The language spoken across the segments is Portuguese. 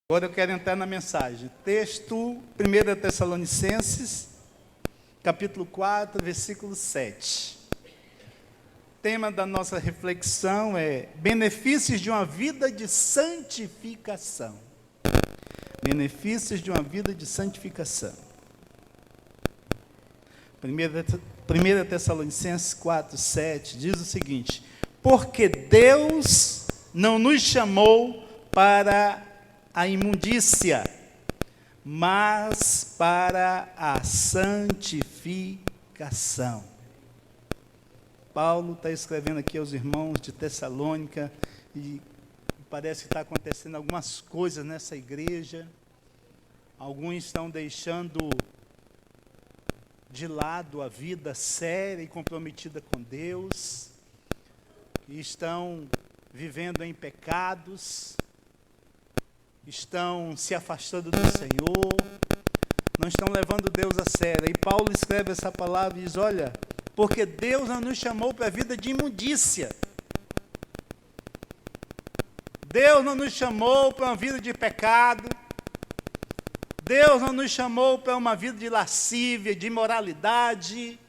Agora eu quero entrar na mensagem. Texto 1 Tessalonicenses, capítulo 4, versículo 7. O tema da nossa reflexão é benefícios de uma vida de santificação. Benefícios de uma vida de santificação. 1 Tessalonicenses 4, 7 diz o seguinte: porque Deus não nos chamou para a imundícia, mas para a santificação. Paulo está escrevendo aqui aos irmãos de Tessalônica e parece que está acontecendo algumas coisas nessa igreja. Alguns estão deixando de lado a vida séria e comprometida com Deus, e estão vivendo em pecados, estão se afastando do Senhor, não estão levando Deus a sério. E Paulo escreve essa palavra e diz: olha, porque Deus não nos chamou para a vida de imundícia. Deus não nos chamou para uma vida de pecado. Deus não nos chamou para uma vida de lascívia, de imoralidade.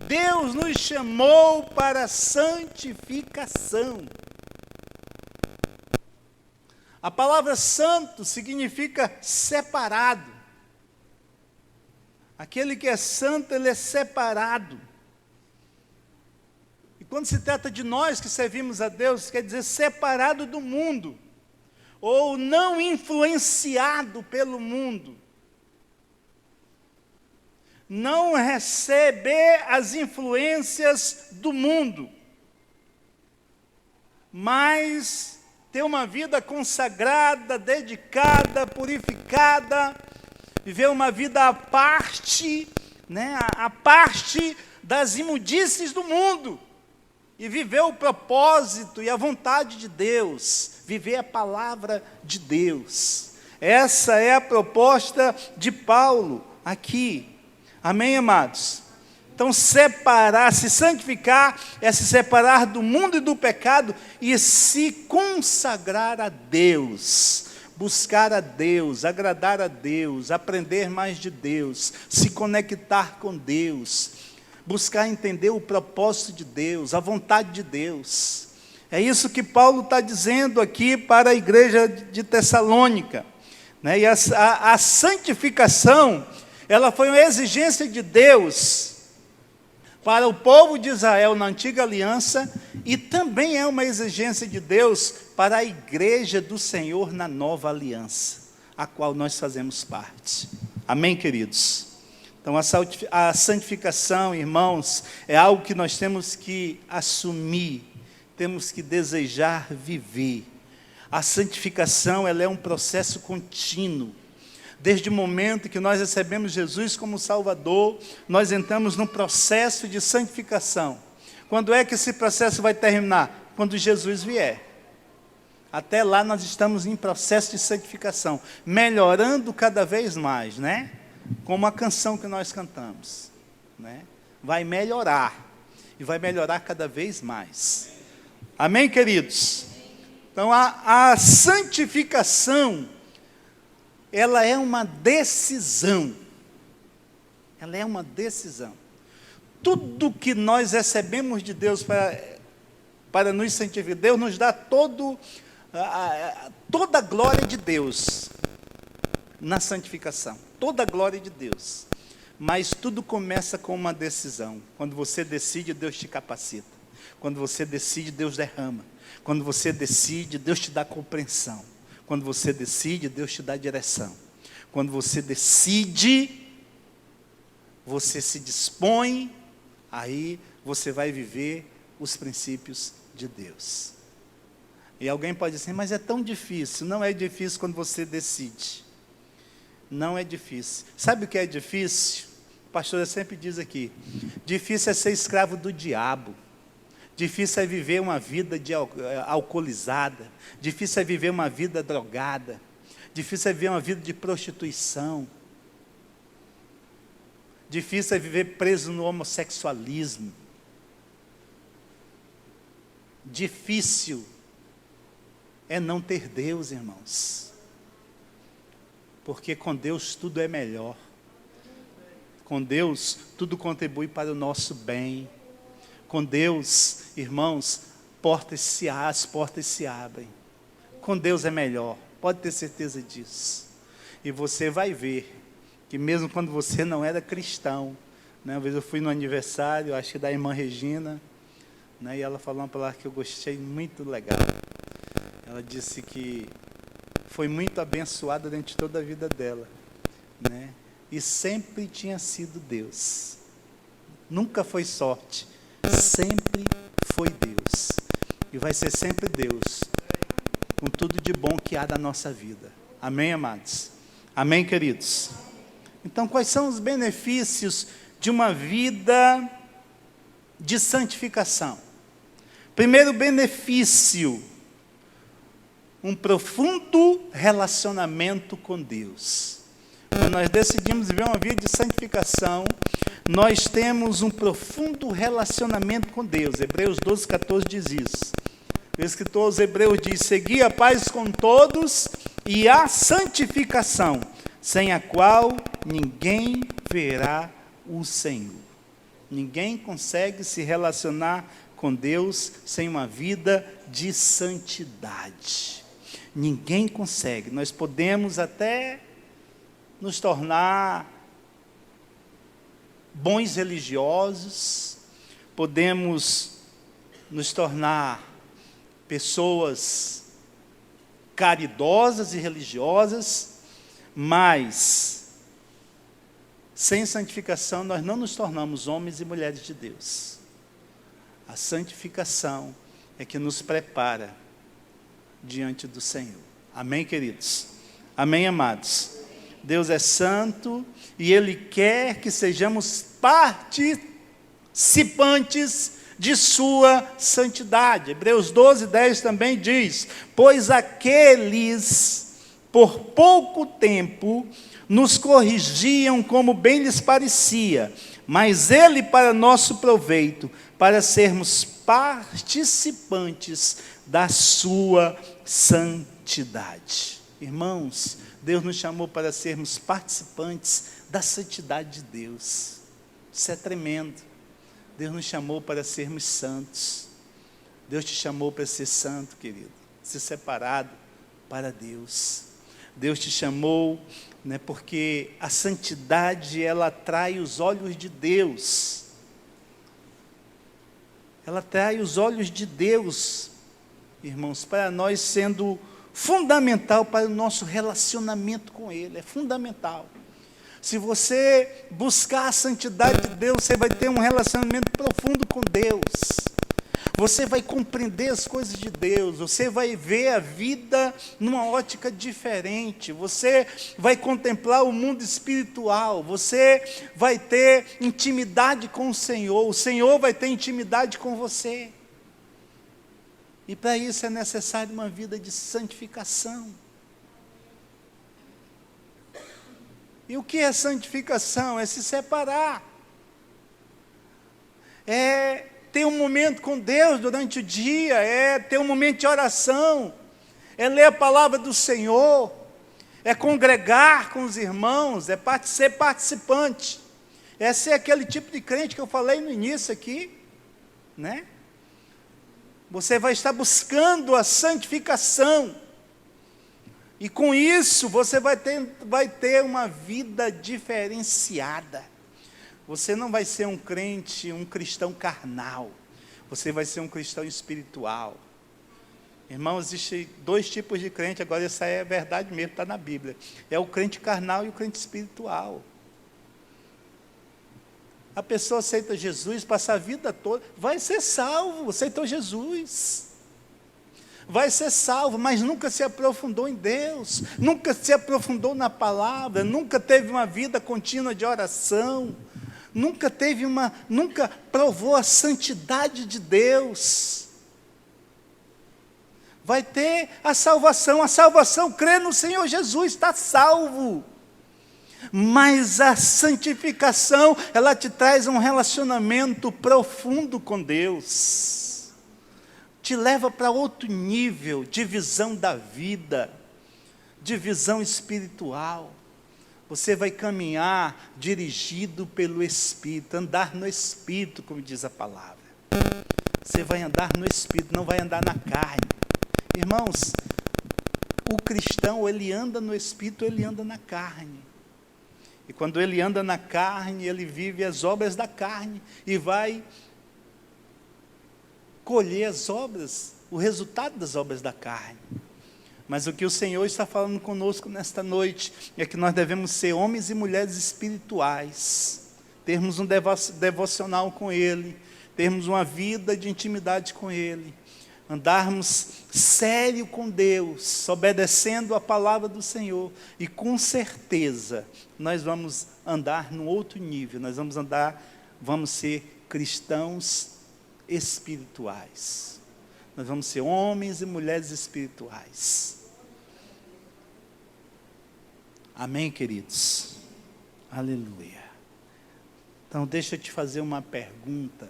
Deus nos chamou para a santificação. A palavra santo significa separado. Aquele que é santo, ele é separado. E quando se trata de nós que servimos a Deus, quer dizer separado do mundo, ou não influenciado pelo mundo. Não receber as influências do mundo, mas ter uma vida consagrada, dedicada, purificada, viver uma vida à parte, à parte das imundícies do mundo, e viver o propósito e a vontade de Deus, viver a palavra de Deus. Essa é a proposta de Paulo aqui. Amém, amados? Então, separar, se santificar, é se separar do mundo e do pecado e se consagrar a Deus, buscar a Deus, agradar a Deus, aprender mais de Deus, se conectar com Deus, buscar entender o propósito de Deus, a vontade de Deus. É isso que Paulo está dizendo aqui para a igreja de Tessalônica. E a santificação, ela foi uma exigência de Deus para o povo de Israel na antiga aliança, e também é uma exigência de Deus para a igreja do Senhor na nova aliança, a qual nós fazemos parte. Amém, queridos? Então, a santificação, irmãos, é algo que nós temos que assumir, temos que desejar viver. A santificação, ela é um processo contínuo. Desde o momento que nós recebemos Jesus como Salvador, nós entramos num processo de santificação. Quando é que esse processo vai terminar? Quando Jesus vier. Até lá nós estamos em processo de santificação, melhorando cada vez mais, Como a canção que nós cantamos, Vai melhorar, e vai melhorar cada vez mais. Amém, queridos? Então, a santificação, ela é uma decisão. Ela é uma decisão. Tudo que nós recebemos de Deus para nos santificar, Deus nos dá toda a glória de Deus na santificação. Toda a glória de Deus. Mas tudo começa com uma decisão. Quando você decide, Deus te capacita. Quando você decide, Deus derrama. Quando você decide, Deus te dá compreensão. Quando você decide, Deus te dá direção. Quando você decide, você se dispõe, aí você vai viver os princípios de Deus. E alguém pode dizer, mas é tão difícil. Não é difícil quando você decide. Não é difícil. Sabe o que é difícil? O pastor sempre diz aqui, difícil é ser escravo do diabo. Difícil é viver uma vida alcoolizada. Difícil é viver uma vida drogada. Difícil é viver uma vida de prostituição. Difícil é viver preso no homossexualismo. Difícil é não ter Deus, irmãos. Porque com Deus tudo é melhor. Com Deus tudo contribui para o nosso bem. Com Deus, irmãos, as portas se abrem. Com Deus é melhor, pode ter certeza disso. E você vai ver que mesmo quando você não era cristão, né, uma vez eu fui no aniversário, acho que da irmã Regina, né, e ela falou uma palavra que eu gostei muito legal. Ela disse que foi muito abençoada durante toda a vida dela, né, e sempre tinha sido Deus. Nunca foi sorte, sempre foi Deus. E vai ser sempre Deus, com tudo de bom que há da nossa vida. Amém, amados? Amém, queridos? Então, quais são os benefícios de uma vida de santificação? Primeiro benefício, um profundo relacionamento com Deus. Quando nós decidimos viver uma vida de santificação, nós temos um profundo relacionamento com Deus. Hebreus 12, 14 diz isso. O escritor aos Hebreus diz: segui a paz com todos e a santificação, sem a qual ninguém verá o Senhor. Ninguém consegue se relacionar com Deus sem uma vida de santidade. Ninguém consegue. Nós podemos até nos tornar bons religiosos, podemos nos tornar pessoas caridosas e religiosas, mas sem santificação nós não nos tornamos homens e mulheres de Deus. A santificação é que nos prepara diante do Senhor. Amém, queridos? Amém, amados? Deus é santo e Ele quer que sejamos participantes de sua santidade. Hebreus 12, 10 também diz: pois aqueles, por pouco tempo, nos corrigiam como bem lhes parecia, mas Ele para nosso proveito, para sermos participantes da sua santidade. Irmãos, Deus nos chamou para sermos participantes da santidade de Deus. Isso é tremendo. Deus nos chamou para sermos santos. Deus te chamou para ser santo, querido. Ser separado para Deus. Deus te chamou, né, porque a santidade, ela atrai os olhos de Deus. Ela atrai os olhos de Deus, irmãos, para nós, sendo fundamental para o nosso relacionamento com Ele. É fundamental. Se você buscar a santidade de Deus, você vai ter um relacionamento profundo com Deus. Você vai compreender as coisas de Deus. Você vai ver a vida numa ótica diferente. Você vai contemplar o mundo espiritual. Você vai ter intimidade com o Senhor. O Senhor vai ter intimidade com você. E para isso é necessário uma vida de santificação. E o que é santificação? É se separar. É ter um momento com Deus durante o dia. É ter um momento de oração. É ler a palavra do Senhor. É congregar com os irmãos. É ser participante. É ser aquele tipo de crente que eu falei no início aqui, né? Você vai estar buscando a santificação. E com isso, você vai ter uma vida diferenciada. Você não vai ser um crente, um cristão carnal. Você vai ser um cristão espiritual. Irmãos, existem dois tipos de crente, agora essa é a verdade mesmo, está na Bíblia. É o crente carnal e o crente espiritual. A pessoa aceita Jesus, passa a vida toda, vai ser salvo, aceitou Jesus. Vai ser salvo, mas nunca se aprofundou em Deus, nunca se aprofundou na palavra, nunca teve uma vida contínua de oração, nunca provou a santidade de Deus. Vai ter a salvação, crê no Senhor Jesus, está salvo. Mas a santificação, ela te traz um relacionamento profundo com Deus. Te leva para outro nível de visão da vida, de visão espiritual. Você vai caminhar dirigido pelo Espírito, andar no Espírito, como diz a palavra. Você vai andar no Espírito, não vai andar na carne. Irmãos, o cristão, ele anda no Espírito, ele anda na carne. E quando ele anda na carne, ele vive as obras da carne e vai colher as obras, o resultado das obras da carne. Mas o que o Senhor está falando conosco nesta noite é que nós devemos ser homens e mulheres espirituais, termos um devocional com Ele, termos uma vida de intimidade com Ele, andarmos sério com Deus, obedecendo a palavra do Senhor, e com certeza nós vamos andar num outro nível, vamos ser cristãos espirituais, nós vamos ser homens e mulheres espirituais. Amém, queridos? Aleluia. Então deixa eu te fazer uma pergunta,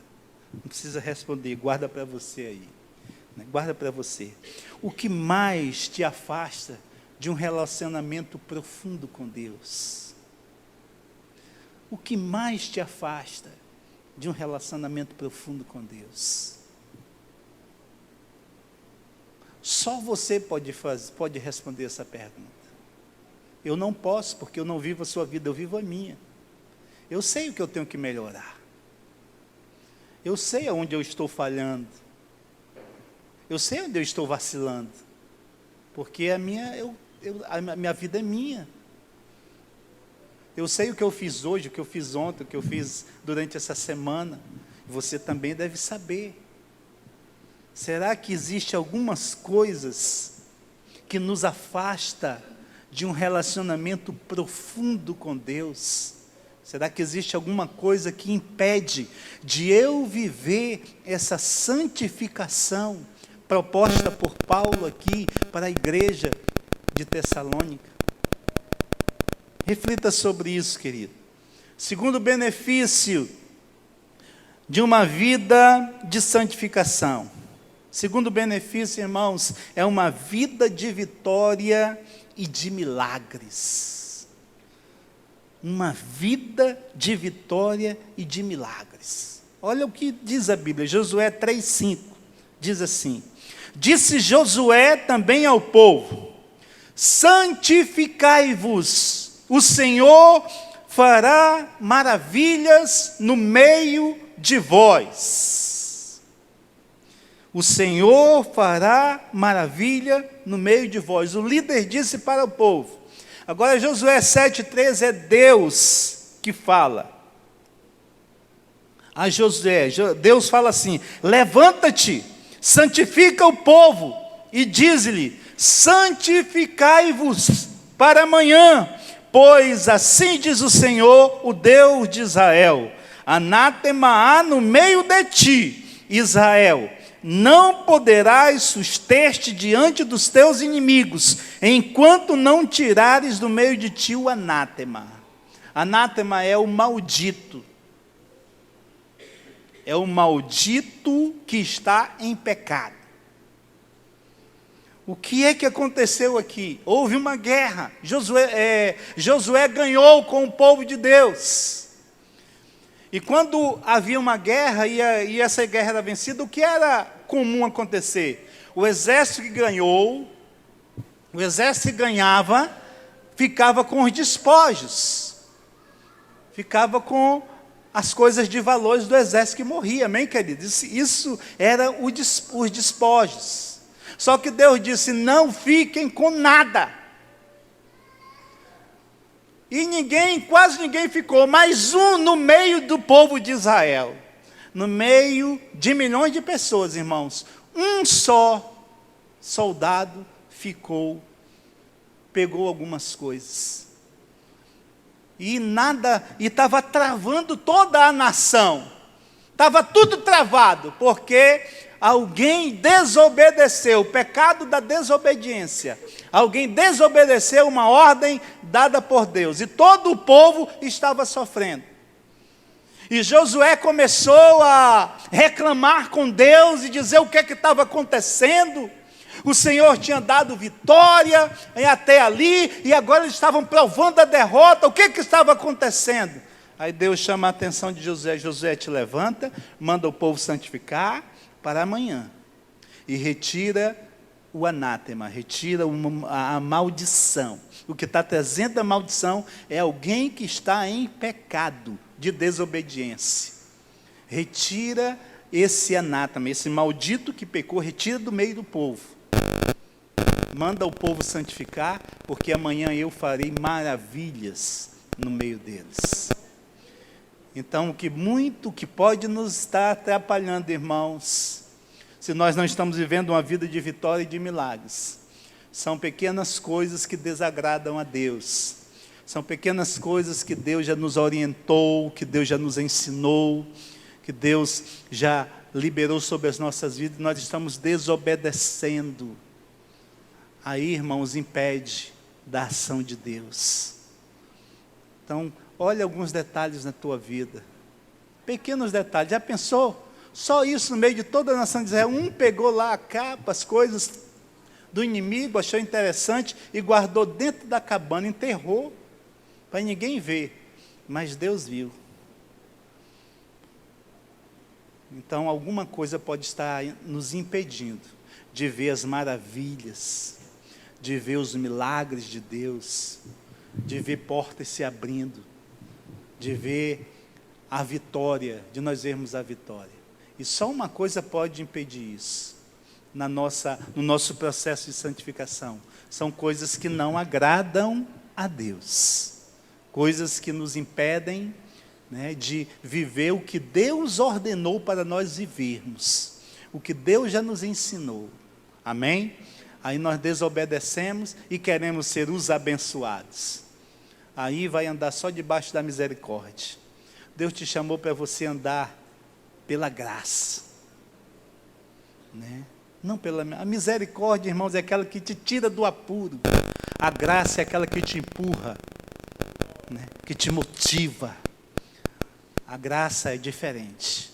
não precisa responder, guarda para você aí. Guarda para você. O que mais te afasta de um relacionamento profundo com Deus? O que mais te afasta de um relacionamento profundo com Deus? Só você pode responder essa pergunta. Eu não posso, porque eu não vivo a sua vida, eu vivo a minha. Eu sei o que eu tenho que melhorar. Eu sei aonde eu estou falhando. Eu sei onde eu estou vacilando, porque a minha vida é minha. Eu sei o que eu fiz hoje, o que eu fiz ontem, o que eu fiz durante essa semana. Você também deve saber. Será que existe algumas coisas que nos afasta de um relacionamento profundo com Deus? Será que existe alguma coisa que impede de eu viver essa santificação proposta por Paulo aqui para a igreja de Tessalônica? Reflita sobre isso, querido. Segundo benefício de uma vida de santificação. Segundo benefício, irmãos, é uma vida de vitória e de milagres. Uma vida de vitória e de milagres. Olha o que diz a Bíblia, Josué 3,5, diz assim: disse Josué também ao povo: santificai-vos, o Senhor fará maravilhas no meio de vós. O Senhor fará maravilha no meio de vós. O líder disse para o povo. Agora Josué 7,13 é Deus que fala. A Josué, Deus fala assim: levanta-te, santifica o povo e diz-lhe: santificai-vos para amanhã, pois assim diz o Senhor, o Deus de Israel: anátema há no meio de ti, Israel, não poderás suster-te diante dos teus inimigos, enquanto não tirares do meio de ti o anátema. Anátema é o maldito. É o maldito que está em pecado. O que é que aconteceu aqui? Houve uma guerra. Josué ganhou com o povo de Deus. E quando havia uma guerra e essa guerra era vencida, o que era comum acontecer? O exército que ganhou, o exército que ganhava, ficava com os despojos. Ficava com as coisas de valores do exército que morria, amém, queridos? Isso era os despojos. Só que Deus disse: não fiquem com nada. E quase ninguém ficou, mas no meio do povo de Israel, no meio de milhões de pessoas, irmãos, um só soldado pegou algumas coisas. E estava travando toda a nação. Estava tudo travado, porque alguém desobedeceu, o pecado da desobediência. Alguém desobedeceu uma ordem dada por Deus, e todo o povo estava sofrendo. E Josué começou a reclamar com Deus e dizer o que estava acontecendo, O Senhor tinha dado vitória até ali, e agora eles estavam provando a derrota. O que estava acontecendo? Aí Deus chama a atenção de Josué. Josué, te levanta, manda o povo santificar para amanhã. E retira o anátema, retira a maldição. O que está trazendo a maldição é alguém que está em pecado de desobediência. Retira esse anátema, esse maldito que pecou, retira do meio do povo. Manda o povo santificar, porque amanhã eu farei maravilhas no meio deles. Então, o que pode nos estar atrapalhando, irmãos, se nós não estamos vivendo uma vida de vitória e de milagres, são pequenas coisas que desagradam a Deus. São pequenas coisas que Deus já nos orientou, que Deus já nos ensinou, que Deus já liberou sobre as nossas vidas, e nós estamos desobedecendo. Aí, irmãos, impede da ação de Deus. Então, olha alguns detalhes na tua vida. Pequenos detalhes. Já pensou? Só isso no meio de toda a nação de Israel. Um pegou lá a capa, as coisas do inimigo, achou interessante e guardou dentro da cabana, enterrou, para ninguém ver. Mas Deus viu. Então, alguma coisa pode estar nos impedindo de ver as maravilhas, de ver os milagres de Deus, de ver portas se abrindo, de ver a vitória, de nós vermos a vitória. E só uma coisa pode impedir isso, no nosso processo de santificação. São coisas que não agradam a Deus, coisas que nos impedem, né, de viver o que Deus ordenou para nós vivermos, o que Deus já nos ensinou. Amém? Aí nós desobedecemos e queremos ser os abençoados. Aí vai andar só debaixo da misericórdia. Deus te chamou para você andar pela graça, né? Não pela a misericórdia, irmãos, é aquela que te tira do apuro. A graça é aquela que te empurra, né? Que te motiva. A graça é diferente.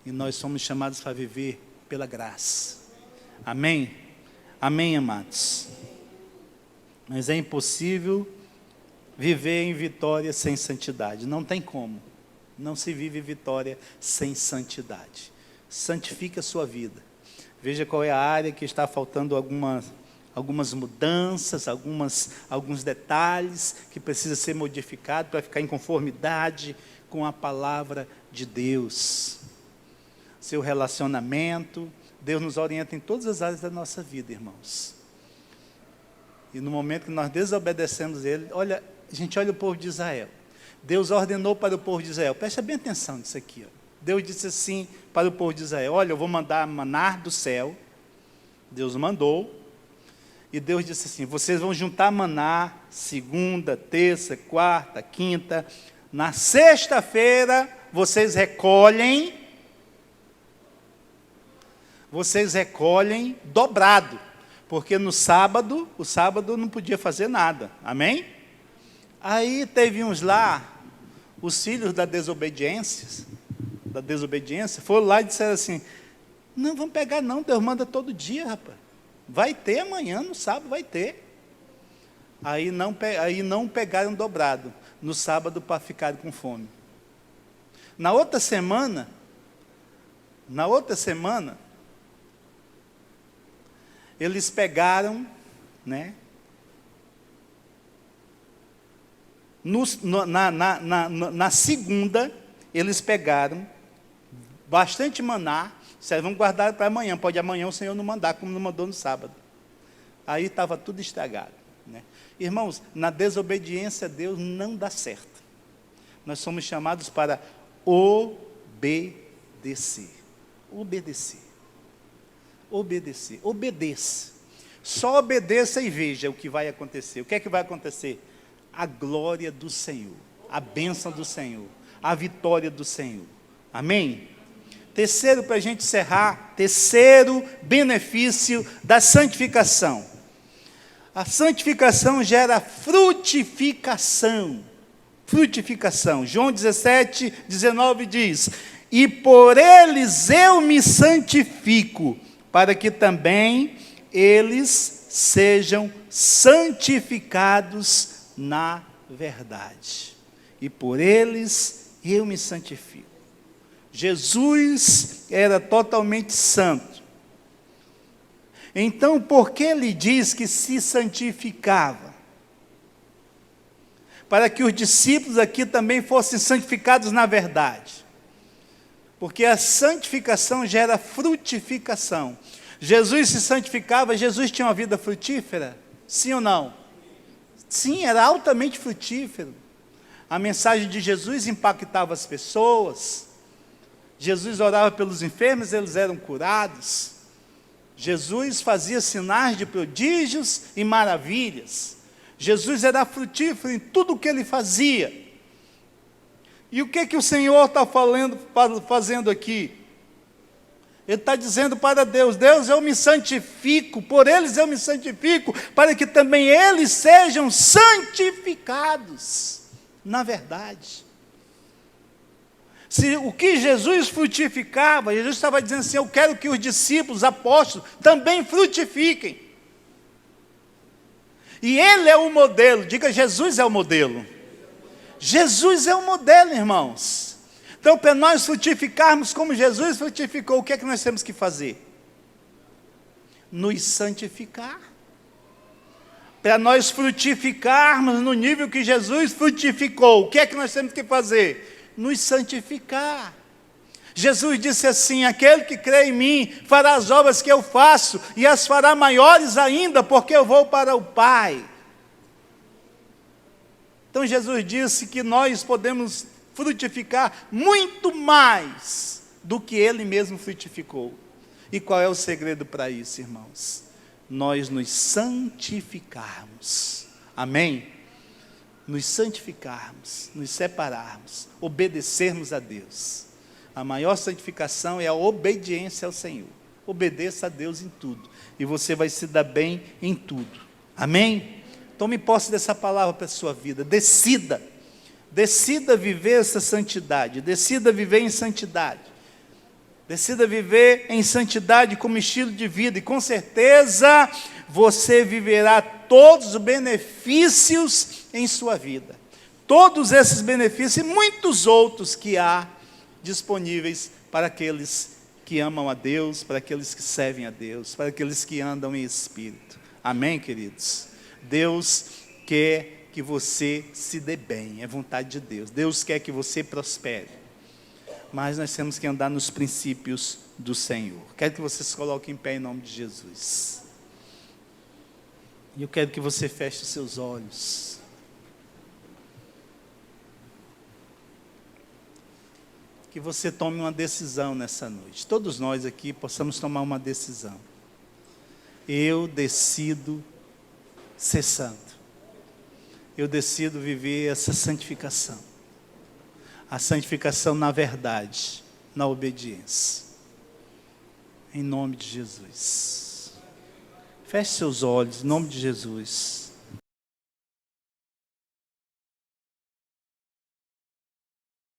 E nós somos chamados para viver pela graça. Amém? Amém, amados? Mas é impossível viver em vitória sem santidade. Não tem como. Não se vive vitória sem santidade. Santifique a sua vida. Veja qual é a área que está faltando algumas mudanças, alguns detalhes que precisa ser modificado para ficar em conformidade com a palavra de Deus. Seu relacionamento, Deus nos orienta em todas as áreas da nossa vida, irmãos. E no momento que nós desobedecemos Ele, olha, a gente olha o povo de Israel. Deus ordenou para o povo de Israel, presta bem atenção nisso aqui, ó. Deus disse assim para o povo de Israel: olha, eu vou mandar maná do céu. Deus mandou. E Deus disse assim: vocês vão juntar maná segunda, terça, quarta, quinta. Na sexta-feira, vocês recolhem dobrado. Porque no sábado, o sábado não podia fazer nada. Amém? Aí teve uns lá, os filhos da desobediência, foram lá e disseram assim: não, vamos pegar não, Deus manda todo dia, rapaz. Vai ter amanhã, no sábado vai ter. Aí não pegaram dobrado, no sábado, para ficar com fome. Na outra semana, eles pegaram, né? Na segunda, eles pegaram bastante maná. Vocês vão guardar para amanhã. Pode amanhã o Senhor não mandar, como não mandou no sábado. Aí estava tudo estragado, né? Irmãos, na desobediência, Deus não dá certo. Nós somos chamados para obedecer. Obedeça. Só obedeça e veja o que vai acontecer. O que é que vai acontecer? A glória do Senhor, a bênção do Senhor, a vitória do Senhor. Amém? Terceiro, para a gente encerrar, terceiro benefício da santificação. A santificação gera frutificação. João 17, 19 diz: e por eles eu me santifico, para que também eles sejam santificados na verdade. E por eles eu me santifico. Jesus era totalmente santo. Então, por que ele diz que se santificava? Para que os discípulos aqui também fossem santificados na verdade. Porque a santificação gera frutificação. Jesus se santificava, Jesus tinha uma vida frutífera? Sim ou não? Sim, era altamente frutífero. A mensagem de Jesus impactava as pessoas. Jesus orava pelos enfermos, eles eram curados. Jesus fazia sinais de prodígios e maravilhas. Jesus era frutífero em tudo o que ele fazia. E o que o Senhor está fazendo aqui? Ele está dizendo para Deus: Deus, eu me santifico, por eles eu me santifico, para que também eles sejam santificados na verdade. Se o que Jesus frutificava, Jesus estava dizendo assim: eu quero que os discípulos, apóstolos, também frutifiquem. E ele é o modelo. Diga, Jesus é o modelo. Jesus é o modelo, irmãos. Então, para nós frutificarmos como Jesus frutificou, o que é que nós temos que fazer? Nos santificar. Para nós frutificarmos no nível que Jesus frutificou, o que é que nós temos que fazer? Nos santificar. Jesus disse assim: aquele que crê em mim fará as obras que eu faço, e as fará maiores ainda, porque eu vou para o Pai. Então Jesus disse que nós podemos frutificar muito mais do que Ele mesmo frutificou. E qual é o segredo para isso, irmãos? Nós nos santificarmos. Amém? Nos santificarmos, nos separarmos, obedecermos a Deus. A maior santificação é a obediência ao Senhor. Obedeça a Deus em tudo, e você vai se dar bem em tudo. Amém? Tome posse dessa palavra para a sua vida. Decida viver essa santidade, decida viver em santidade. Decida viver em santidade como estilo de vida, e com certeza você viverá todos os benefícios em sua vida. Todos esses benefícios e muitos outros que há disponíveis para aqueles que amam a Deus, para aqueles que servem a Deus, para aqueles que andam em espírito. Amém, queridos? Deus quer que você se dê bem, é vontade de Deus. Deus quer que você prospere. Mas nós temos que andar nos princípios do Senhor. Quero que você se coloque em pé em nome de Jesus. E eu quero que você feche os seus olhos. Que você tome uma decisão nessa noite. Todos nós aqui possamos tomar uma decisão. Eu decido ser santo. Eu decido viver essa santificação. A santificação na verdade, na obediência. Em nome de Jesus. Feche seus olhos, em nome de Jesus.